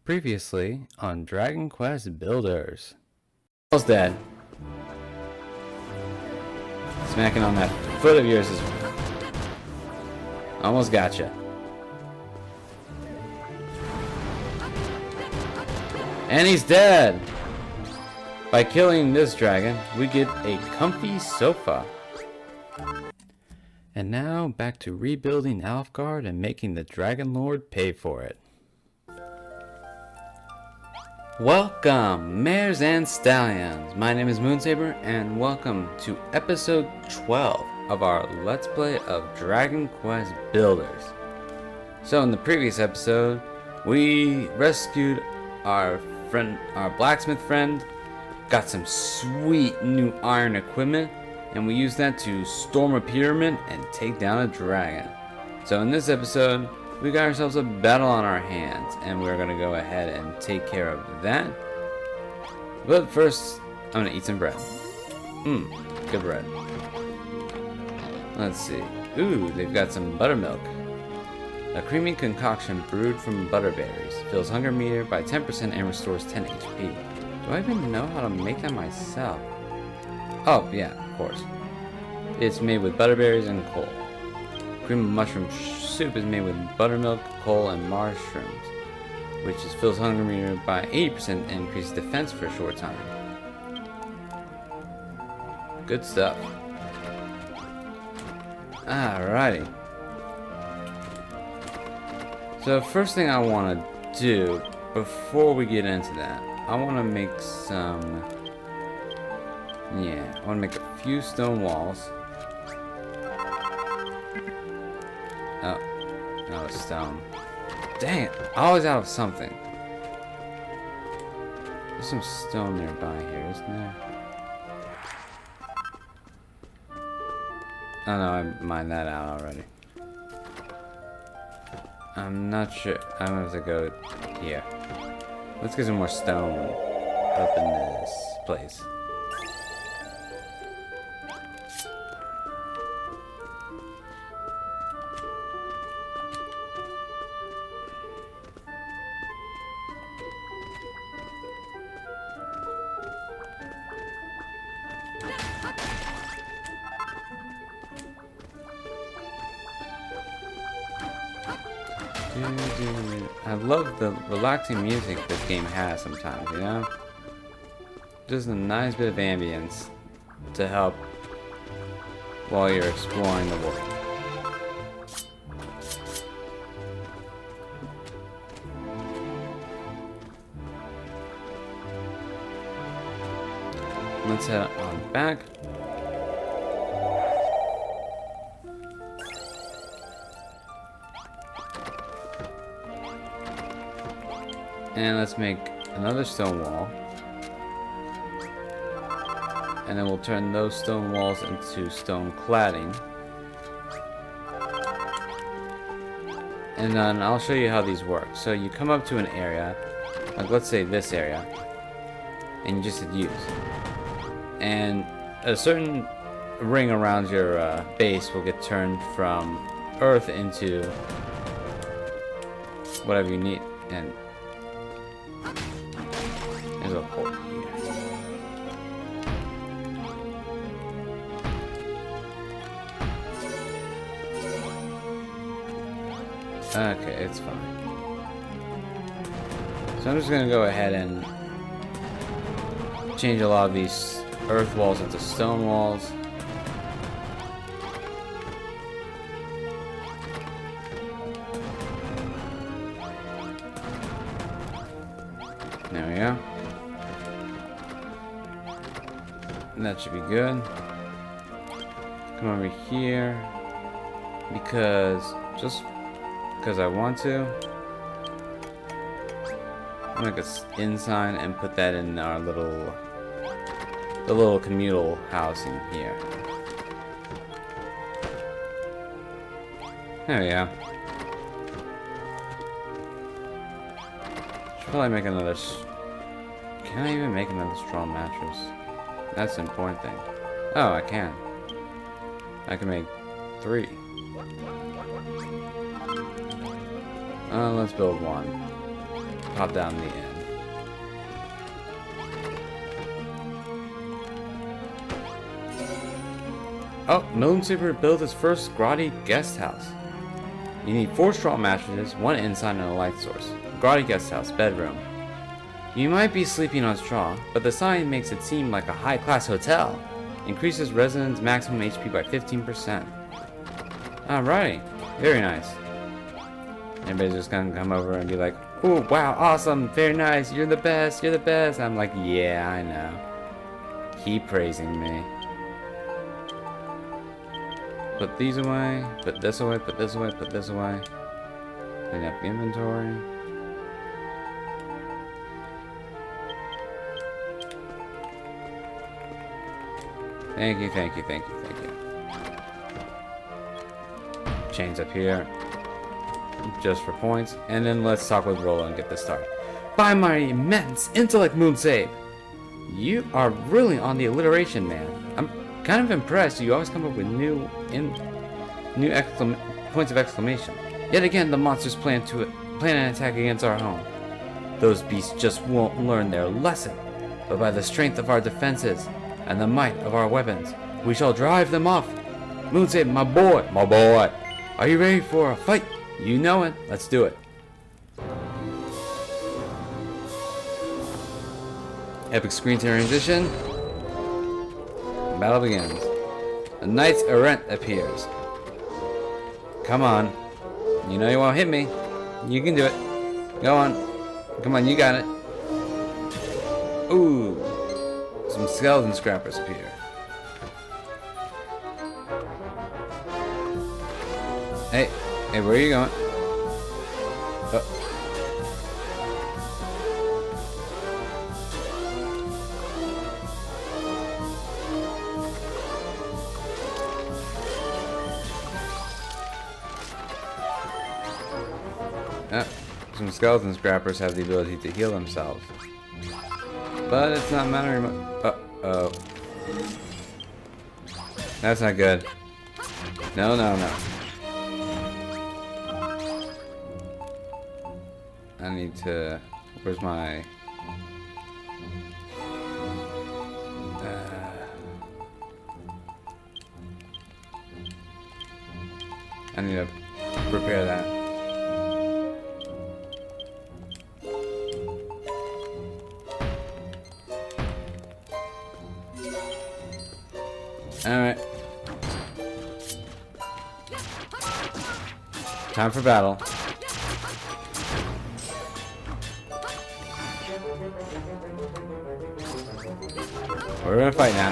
Previously on Dragon Quest Builders. Almost dead. Smacking on that foot of yours is... Almost gotcha. And he's dead! By killing this dragon, we get a comfy sofa. And now, back to rebuilding Alfgard and making the Dragon Lord pay for it. Welcome, mares and stallions. My name is Moonsaber, and welcome to episode 12 of our Let's Play of Dragon Quest Builders. So in the previous episode, we rescued our blacksmith friend, got some sweet new iron equipment, and we used that to storm a pyramid and take down a dragon. So in this episode, we got ourselves a battle on our hands, and we're going to go ahead and take care of that. But first, I'm going to eat some bread. Good bread. Let's see. Ooh, they've got some buttermilk. A creamy concoction brewed from butterberries. Fills hunger meter by 10% and restores 10 HP. Do I even know how to make that myself? Oh, yeah, of course. It's made with butterberries and coal. Cream of mushroom soup is made with buttermilk, coal, and mushrooms, which fills hunger meter by 80% and increases defense for a short time. Good stuff. Alrighty. So first thing I want to do before we get into that, I want to make some... I want to make a few stone walls. Oh, no, stone. Dang it, always out of something. There's some stone nearby here, isn't there? Oh no, I mined that out already. I'm not sure. I'm gonna have to go here. Let's get some more stone up in this place. I love the relaxing music this game has sometimes, you know? Just a nice bit of ambience to help while you're exploring the world. Let's head on back. And let's make another stone wall. And then we'll turn those stone walls into stone cladding. And then I'll show you how these work. So you come up to an area, like let's say this area, and you just hit use. And a certain ring around your base will get turned from earth into whatever you need. And there's a hole here. Okay, it's fine. So I'm just gonna go ahead and change a lot of these earth walls into stone walls. There we go. And that should be good. Come over here just because I want to. I'll make an inn sign and put that in our the little communal house in here. There we go. Should probably make another. Can I even make another straw mattress? That's the important thing. Oh, I can. I can make 3. Let's build 1. pop down the end. Oh, Moonsaber built his first grotty guest house. You need 4 straw mattresses, 1 inside, and a light source. Grotty guest house, bedroom. You might be sleeping on straw, but the sign makes it seem like a high-class hotel. Increases residents' maximum HP by 15%. Alrighty, very nice. Everybody's just gonna come over and be like, "Ooh, wow, awesome, very nice, you're the best, you're the best." I'm like, yeah, I know. Keep praising me. Put these away, put this away, put this away, put this away. Clean up the inventory. Thank you, thank you, thank you, thank you. Chains up here. Just for points. And then let's talk with Rolla and get this started. By my immense intellect, Moonsabe! You are really on the alliteration, man. I'm kind of impressed. You always come up with new points of exclamation. Yet again, the monsters plan an attack against our home. Those beasts just won't learn their lesson. But by the strength of our defenses and the might of our weapons, we shall drive them off. Moonsabe, my boy, are you ready for a fight? You know it. Let's do it. Epic screen transition. Battle begins. The Knights Errant appears. Come on. You know you won't hit me. You can do it. Go on. Come on, you got it. Ooh. Some skeleton scrappers appear. Hey, where are you going? Oh. Some skeleton scrappers have the ability to heal themselves. But it's not mattering. Uh-oh. That's not good. No. I need to... Where's my... I need to prepare that. Alright. Time for battle. We're gonna fight now.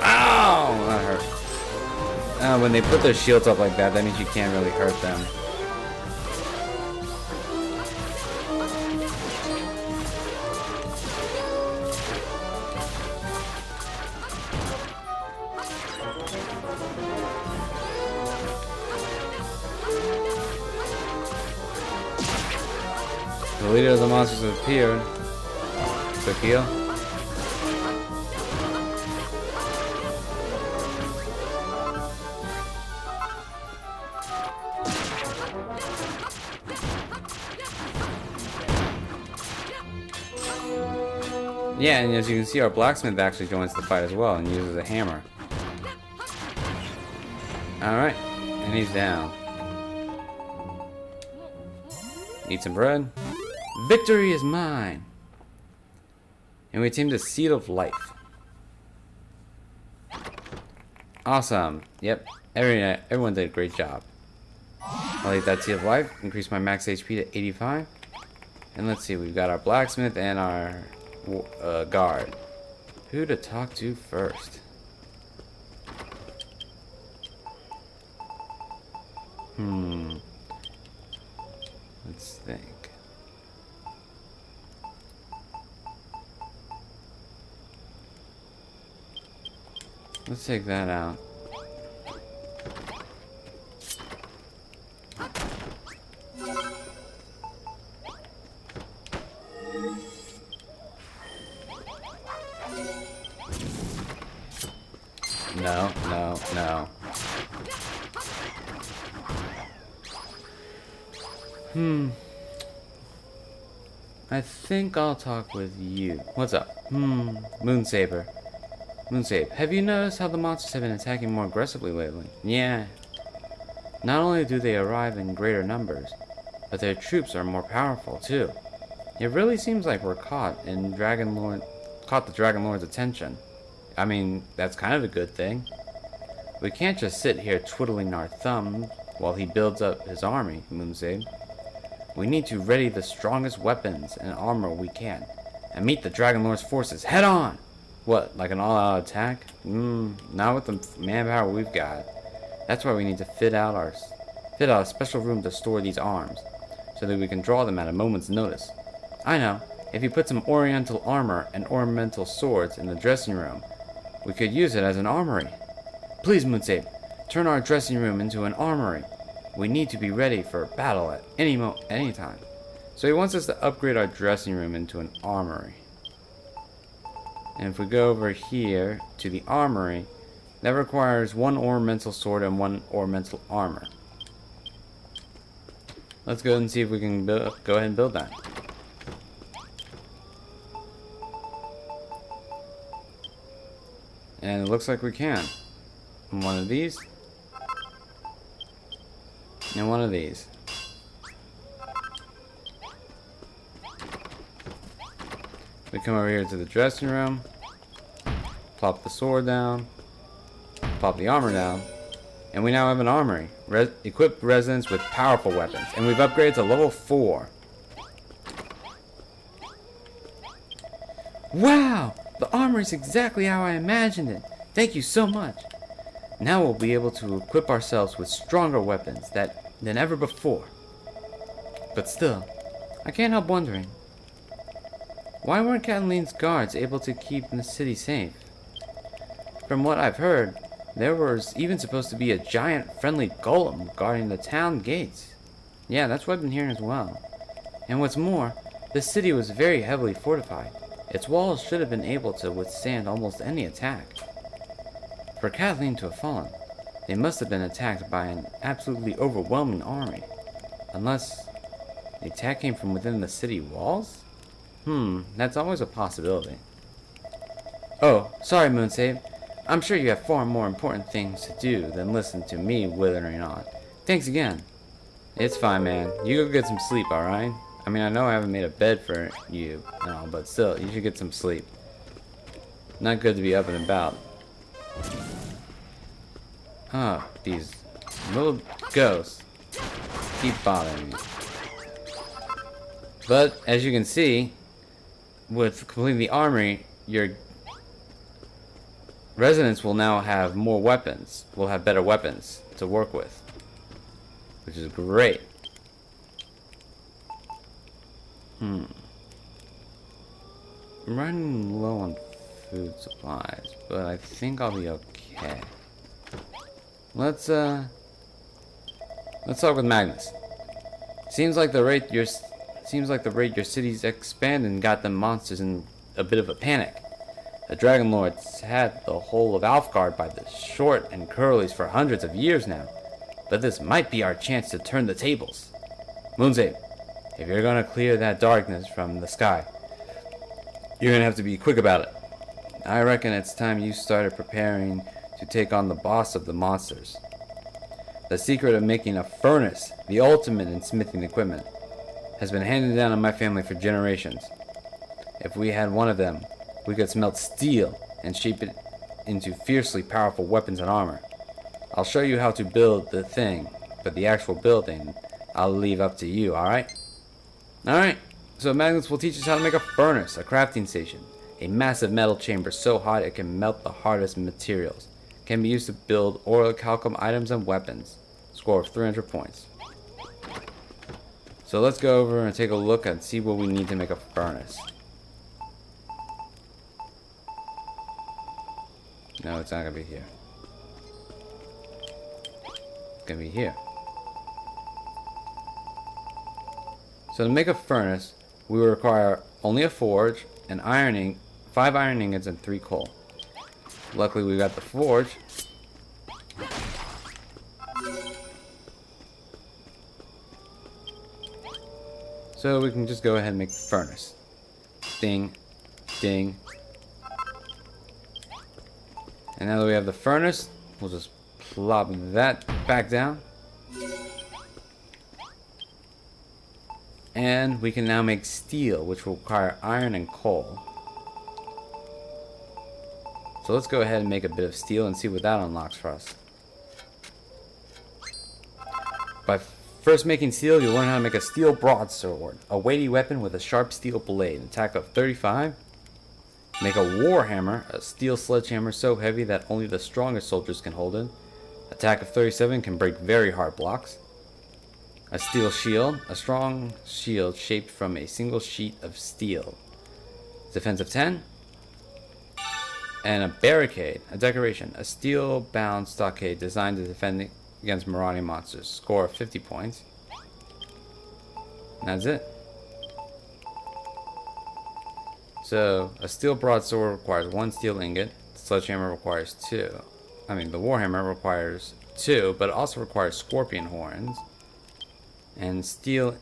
Ow! That hurt. When they put their shields up like that, that means you can't really hurt them. The leader of the monsters has appeared. Quick heal. Yeah, and as you can see, our blacksmith actually joins the fight as well and uses a hammer. Alright, and he's down. Eat some bread. Victory is mine! And we teamed the Seed of Life. Awesome. Yep, everyone did a great job. I'll eat that Seed of Life, increase my max HP to 85. And let's see, we've got our blacksmith and our guard. Who to talk to first? Let's think. Let's take that out. No. I think I'll talk with you. What's up? Moonsaber. Moonsaber, have you noticed how the monsters have been attacking more aggressively lately? Yeah. Not only do they arrive in greater numbers, but their troops are more powerful too. It really seems like we're caught the Dragon Lord's attention. I mean, that's kind of a good thing. We can't just sit here twiddling our thumbs while he builds up his army, Moonsabe. We need to ready the strongest weapons and armor we can, and meet the Dragon Lord's forces head on! What, like an all-out attack? Not with the manpower we've got. That's why we need to fit out a special room to store these arms, so that we can draw them at a moment's notice. I know, if you put some oriental armor and ornamental swords in the dressing room, we could use it as an armory. Please, Moonsabe, turn our dressing room into an armory. We need to be ready for battle at any time. So he wants us to upgrade our dressing room into an armory. And if we go over here to the armory, that requires one ornamental sword and one ornamental armor. Let's go and see if we can go ahead and build that. And it looks like we can. One of these. And one of these. We come over here to the dressing room. Plop the sword down. Plop the armor down. And we now have an armory. Equipped residents with powerful weapons. And we've upgraded to level 4. Wow! The armor is exactly how I imagined it. Thank you so much. Now we'll be able to equip ourselves with stronger weapons than ever before. But still, I can't help wondering, why weren't Kathleen's guards able to keep the city safe? From what I've heard, there was even supposed to be a giant friendly golem guarding the town gates. Yeah, that's what I've been hearing as well. And what's more, the city was very heavily fortified. Its walls should have been able to withstand almost any attack. For Kathleen to have fallen, they must have been attacked by an absolutely overwhelming army. Unless the attack came from within the city walls? That's always a possibility. Oh, sorry, Moonsabe. I'm sure you have far more important things to do than listen to me withering on. Thanks again. It's fine, man. You go get some sleep, alright? I mean, I know I haven't made a bed for you and all, but still, you should get some sleep. Not good to be up and about. These little ghosts keep bothering me. But, as you can see, with completing the armory, your residents will now have more weapons. Will have better weapons to work with, which is great. I'm running low on food supplies, but I think I'll be okay. Let's talk with Magnus. Seems like the rate your city's expanding got the monsters in a bit of a panic. The Dragon Lord's had the whole of Alfgard by the short and curlies for hundreds of years now, but this might be our chance to turn the tables. Moonsabe, if you're gonna clear that darkness from the sky, you're gonna have to be quick about it. I reckon it's time you started preparing to take on the boss of the monsters. The secret of making a furnace, the ultimate in smithing equipment, has been handed down in my family for generations. If we had one of them, we could smelt steel and shape it into fiercely powerful weapons and armor. I'll show you how to build the thing, but the actual building, I'll leave up to you, alright? Alright, so Magnus will teach us how to make a furnace, a crafting station. A massive metal chamber so hot it can melt the hardest materials. Can be used to build orichalcum items and weapons. Score of 300 points. So let's go over and take a look and see what we need to make a furnace. No, it's not gonna be here. It's gonna be here. So to make a furnace, we will require only a forge, an ironing, 5 iron ingots, and 3 coal. Luckily, we got the forge. So we can just go ahead and make the furnace. Ding. Ding. And now that we have the furnace, we'll just plop that back down. And we can now make steel, which will require iron and coal. So let's go ahead and make a bit of steel and see what that unlocks for us. By first making steel, you'll learn how to make a steel broadsword, a weighty weapon with a sharp steel blade, attack of 35. Make a warhammer, a steel sledgehammer so heavy that only the strongest soldiers can hold it. Attack of 37, can break very hard blocks. A steel shield, a strong shield shaped from a single sheet of steel. Defense of 10. And a barricade, a decoration, a steel-bound stockade designed to defend against marauding monsters. Score of 50 points. And that's it. So, a steel broadsword requires 1 steel ingot. The sledgehammer requires 2. The warhammer requires 2, but it also requires scorpion horns. And steel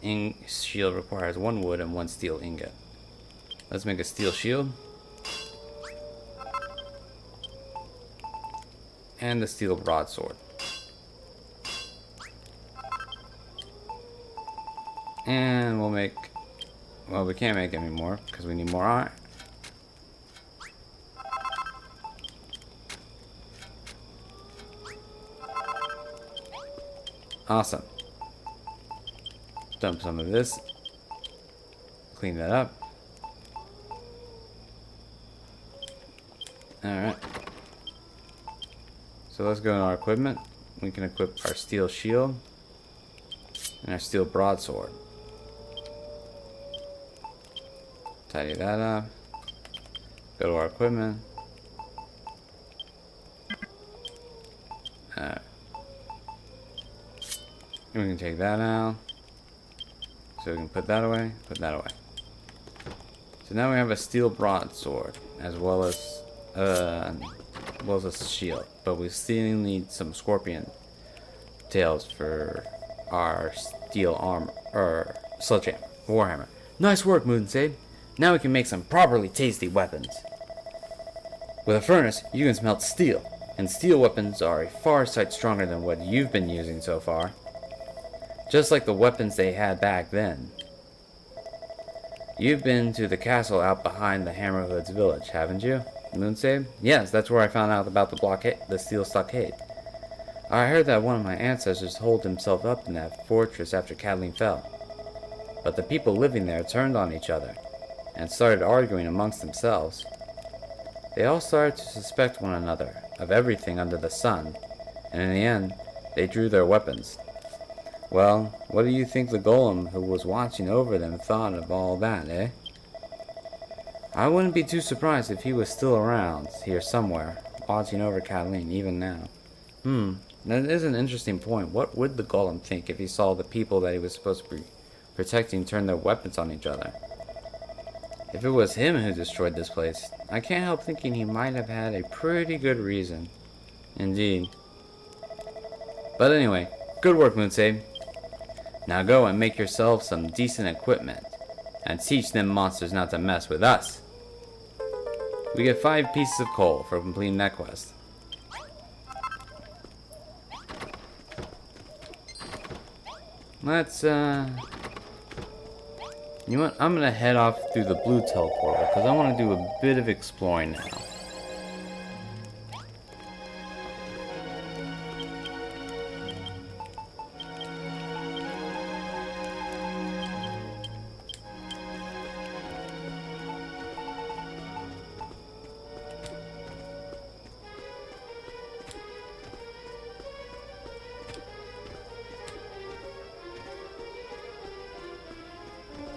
shield requires 1 wood and 1 steel ingot. Let's make a steel shield. And the steel broadsword. And we'll make... Well, we can't make any more because we need more iron. Awesome. Dump some of this. Clean that up. Alright. So let's go into our equipment. We can equip our steel shield and our steel broadsword. Tidy that up. Go to our equipment. Alright. And we can take that out. So we can put that away, put that away. So now we have a steel broadsword as well as a shield, but we still need some scorpion tails for our steel armor or sledgehammer, warhammer. Nice work, Moonsabe. Now we can make some properly tasty weapons. With a furnace, you can smelt steel, and steel weapons are a far sight stronger than what you've been using so far. Just like the weapons they had back then. You've been to the castle out behind the Hammerhoods village, haven't you, Moonsabe? Yes, that's where I found out about the steel stockade. I heard that one of my ancestors holed himself up in that fortress after Kathleen fell. But the people living there turned on each other, and started arguing amongst themselves. They all started to suspect one another of everything under the sun, and in the end, they drew their weapons. Well, what do you think the golem who was watching over them thought of all that, eh? I wouldn't be too surprised if he was still around here somewhere, watching over Kathleen even now. That is an interesting point. What would the golem think if he saw the people that he was supposed to be protecting turn their weapons on each other? If it was him who destroyed this place, I can't help thinking he might have had a pretty good reason. Indeed. But anyway, good work, Moonsabe. Now go and make yourself some decent equipment, and teach them monsters not to mess with us. We get 5 pieces of coal for completing that quest. Let's, you know what? I'm gonna head off through the blue teleporter, because I want to do a bit of exploring now.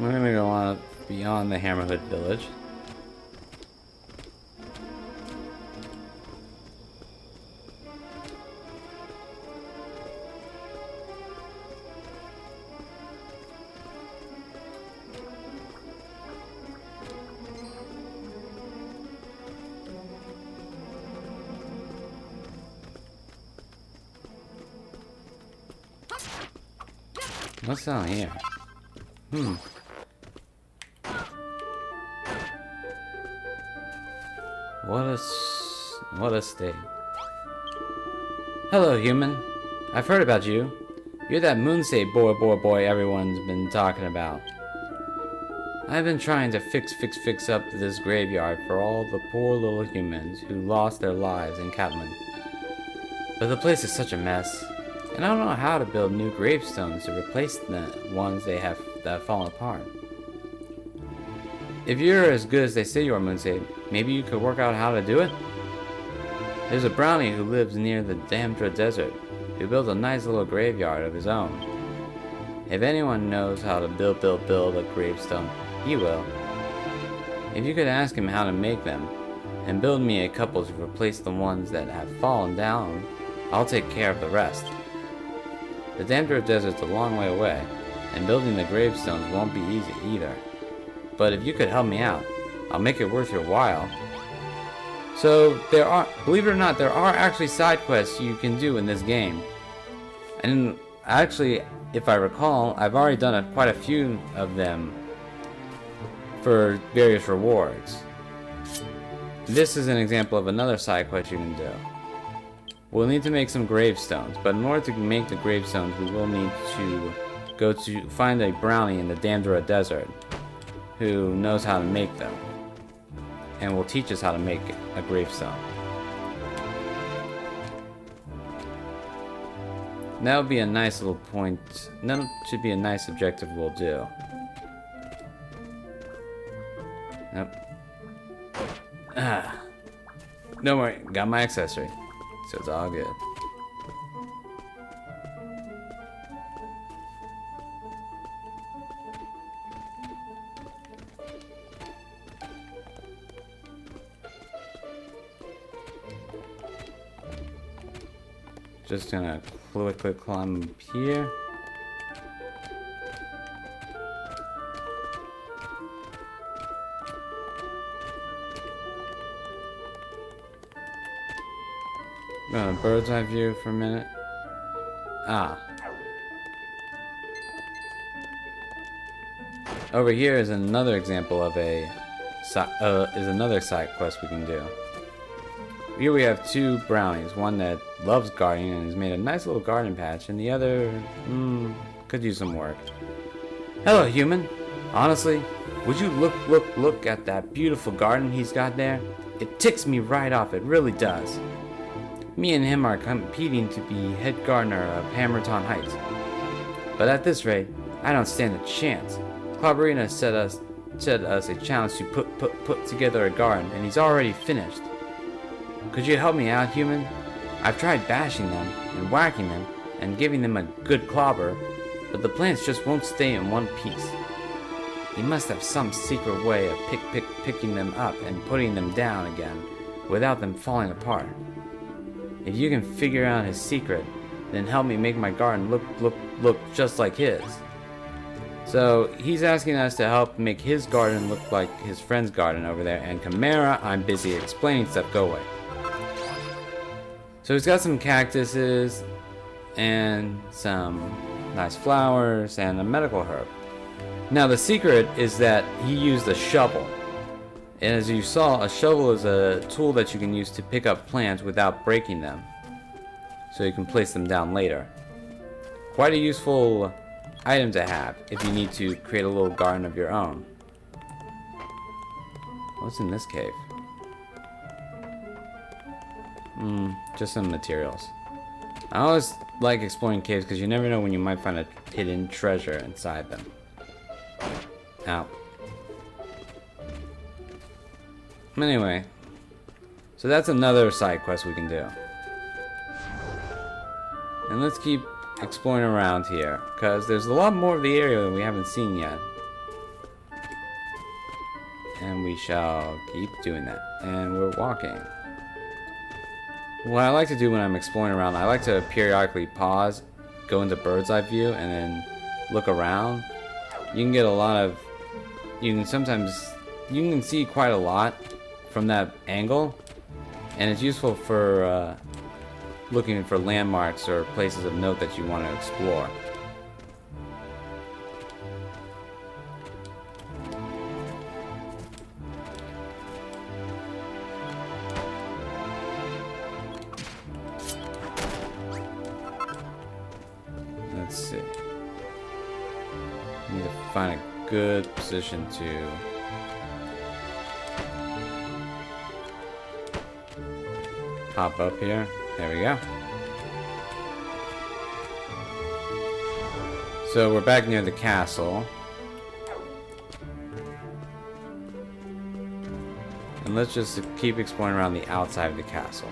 We're gonna go on beyond the Hammerhood village. What's down here? What a state. Hello, human. I've heard about you. You're that Moonsabe boy everyone's been talking about. I've been trying to fix up this graveyard for all the poor little humans who lost their lives in Catland. But the place is such a mess, and I don't know how to build new gravestones to replace the ones that have fallen apart. If you're as good as they say you are, Moonsabe, maybe you could work out how to do it? There's a brownie who lives near the Damdra Desert, who built a nice little graveyard of his own. If anyone knows how to build a gravestone, he will. If you could ask him how to make them, and build me a couple to replace the ones that have fallen down, I'll take care of the rest. The Damdra Desert's a long way away, and building the gravestones won't be easy either. But if you could help me out, I'll make it worth your while. So believe it or not, there are actually side quests you can do in this game. And actually, if I recall, I've already done quite a few of them for various rewards. This is an example of another side quest you can do. We'll need to make some gravestones, but in order to make the gravestones, we will need to go to find a brownie in the Damdra Desert who knows how to make them, and will teach us how to make a gravestone. That would be a nice little point. That should be a nice objective we'll do. Nope. Don't worry, got my accessory, so it's all good. Just gonna quickly climb up here. Bird's eye view for a minute. Over here is another example of another side quest we can do. Here we have two brownies, one that loves gardening and has made a nice little garden patch, and the other, could use some work. Hello, human. Honestly, would you look at that beautiful garden he's got there? It ticks me right off, it really does. Me and him are competing to be head gardener of Hammerton Heights. But at this rate, I don't stand a chance. Clauberina set us a challenge to put together a garden, and he's already finished. Could you help me out, human? I've tried bashing them and whacking them and giving them a good clobber, but the plants just won't stay in one piece. He must have some secret way of picking them up and putting them down again without them falling apart. If you can figure out his secret, then help me make my garden look just like his. So he's asking us to help make his garden look like his friend's garden over there, and Chimera, I'm busy explaining stuff, go away. So he's got some cactuses and some nice flowers and a medical herb. Now the secret is that he used a shovel. And as you saw, a shovel is a tool that you can use to pick up plants without breaking them, so you can place them down later. Quite a useful item to have if you need to create a little garden of your own. What's in this cave? Just some materials. I always like exploring caves because you never know when you might find a hidden treasure inside them. Ow. Anyway, so that's another side quest we can do. And let's keep exploring around here, because there's a lot more of the area that we haven't seen yet. And we shall keep doing that. And we're walking. What I like to do when I'm exploring around, I like to periodically pause, go into bird's eye view, and then look around. You can get a lot of... You can see quite a lot from that angle, and it's useful for looking for landmarks or places of note that you want to explore. find a good position to pop up here. There we go. So we're back near the castle. And let's just keep exploring around the outside of the castle.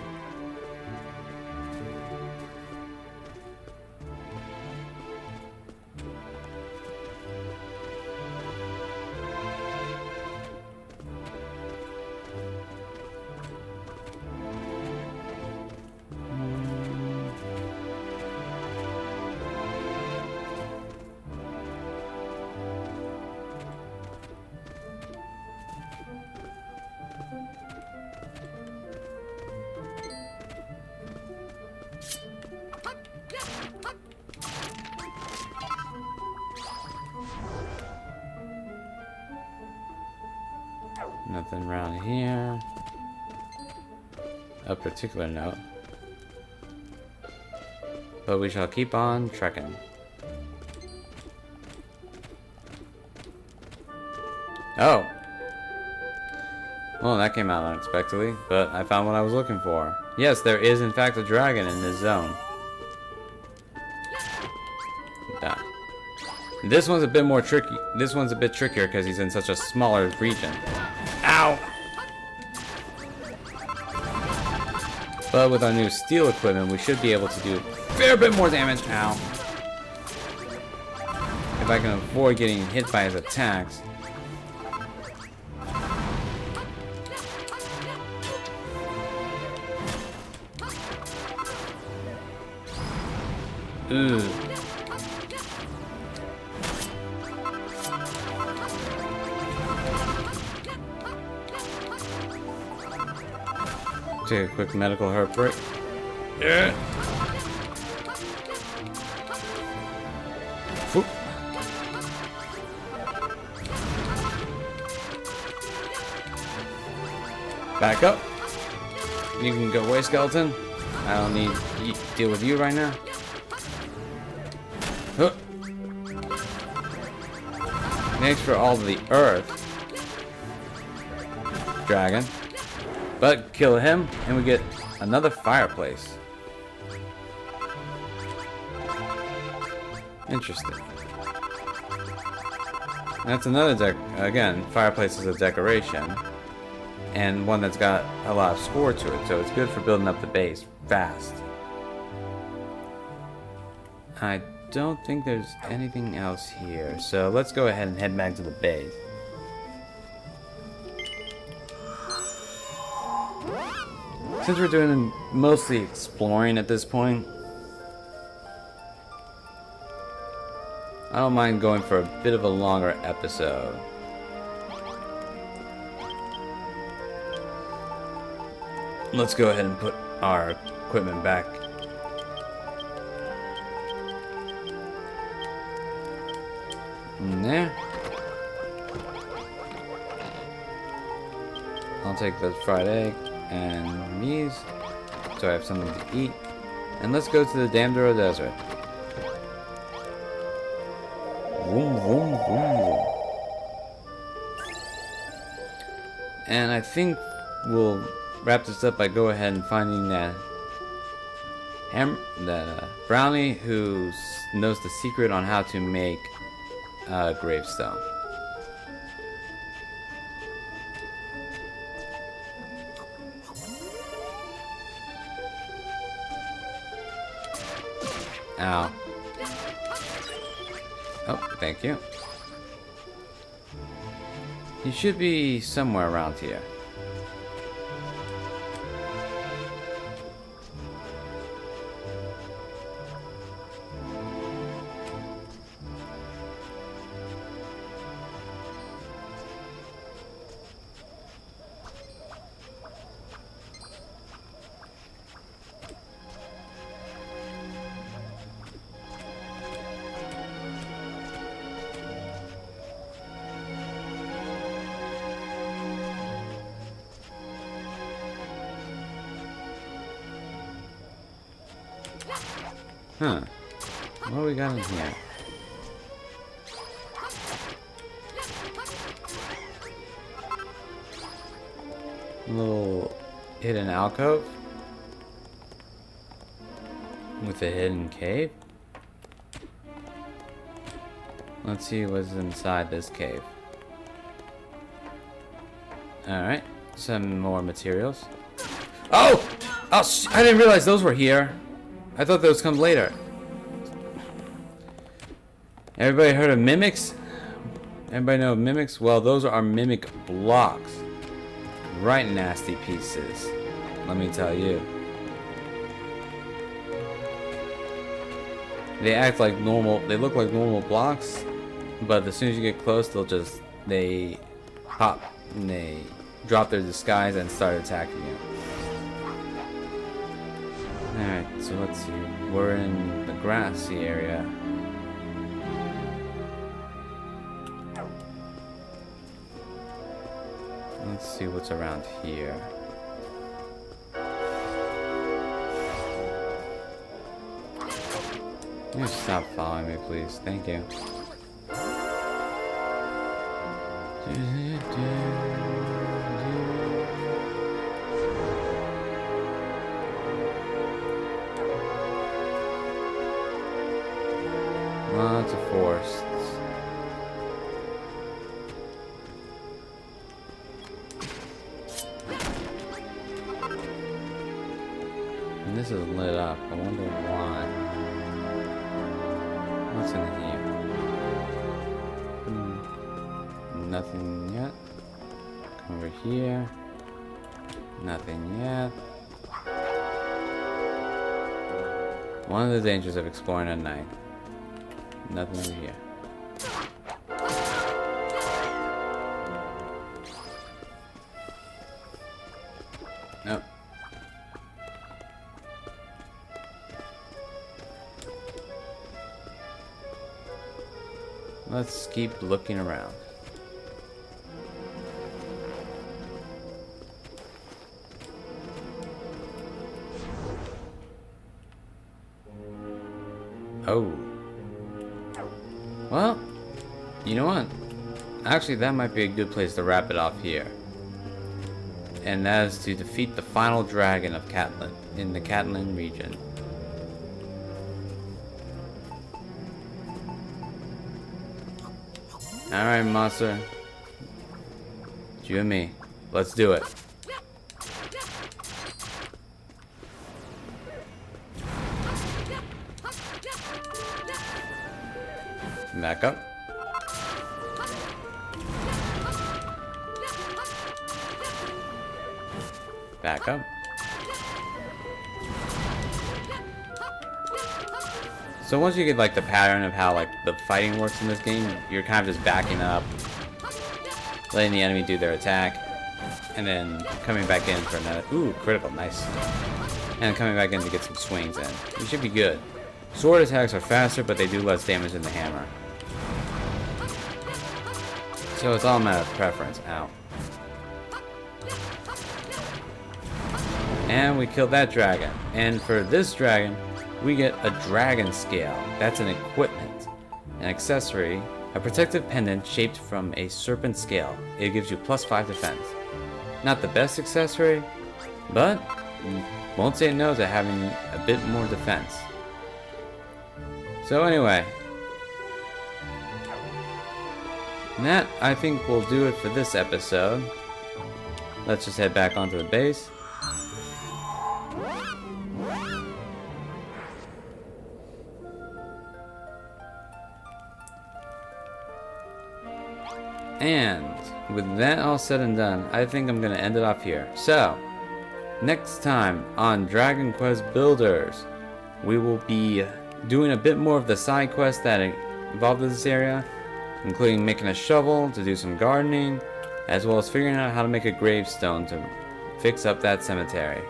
Nothing around here. A particular note. But we shall keep on trekking. Oh! Well, that came out unexpectedly, but I found what I was looking for. Yes, there is in fact a dragon in this zone. Done. This one's a bit more tricky. This one's a bit trickier because he's in such a smaller region. Ow! But with our new steel equipment, we should be able to do a fair bit more damage. Ow. If I can avoid getting hit by his attacks. Ooh. Take a quick medical herb break. Yeah. Whoop. Back up. You can go away, skeleton. I don't need to deal with you right now. Huh. Thanks for all the earth, dragon. But kill him, and we get another fireplace. Interesting. That's another again, fireplace is a decoration, and one that's got a lot of score to it, so it's good for building up the base fast. I don't think there's anything else here, so let's go ahead and head back to the base. Since we're doing mostly exploring at this point, I don't mind going for a bit of a longer episode. Let's go ahead and put our equipment back. In there. I'll take the fried egg and these, so I have something to eat. And let's go to the Damdora Desert. Vroom, vroom, vroom. And I think we'll wrap this up by go ahead and finding that brownie who knows the secret on how to make a gravestone. Ow. Oh, thank you. He should be somewhere around here. Huh. What do we got in here? little hidden alcove with a hidden cave. Let's see what's inside this cave. Alright, some more materials. Oh! Oh, I didn't realize those were here. I thought those come later. Everybody heard of mimics? Everybody know of mimics? Well, those are mimic blocks. Right nasty pieces, let me tell you. They act like normal, they look like normal blocks, but as soon as you get close, they pop and they drop their disguise and start attacking you. Alright, so let's see. We're in the grassy area. Let's see what's around here. Can you stop following me, please? Thank you. Lots of forests. And this is lit up. I wonder why. What's in here? Nothing yet. Come over here. Nothing yet. One of the dangers of exploring at night. Nothing over here. Nope. Let's keep looking around. Oh. Well, you know what? Actually, that might be a good place to wrap it off here. And that is to defeat the final dragon of Catlin in the Catlin region. Alright, monster. It's you and me. Let's do it. Back up. Back up. So once you get like the pattern of how like the fighting works in this game, you're kind of just backing up, letting the enemy do their attack, and then coming back in for another. Ooh, critical, nice. And coming back in to get some swings in. You should be good. Sword attacks are faster, but they do less damage than the hammer. So it's all a matter of preference. Ow. And we killed that dragon. And for this dragon, we get a dragon scale. That's an equipment. An accessory, a protective pendant shaped from a serpent scale. It gives you +5 defense. Not the best accessory, but won't say no to having a bit more defense. So anyway, that I think will do it for this episode. Let's just head back onto the base. And with that all said and done, I think I'm going to end it off here. So, next time on Dragon Quest Builders, we will be doing a bit more of the side quests that involved in this area, including making a shovel to do some gardening, as well as figuring out how to make a gravestone to fix up that cemetery.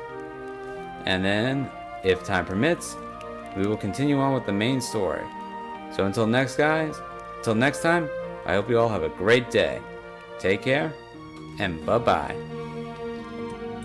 And then, if time permits, we will continue on with the main story. So until next time, I hope you all have a great day. Take care, and bye-bye.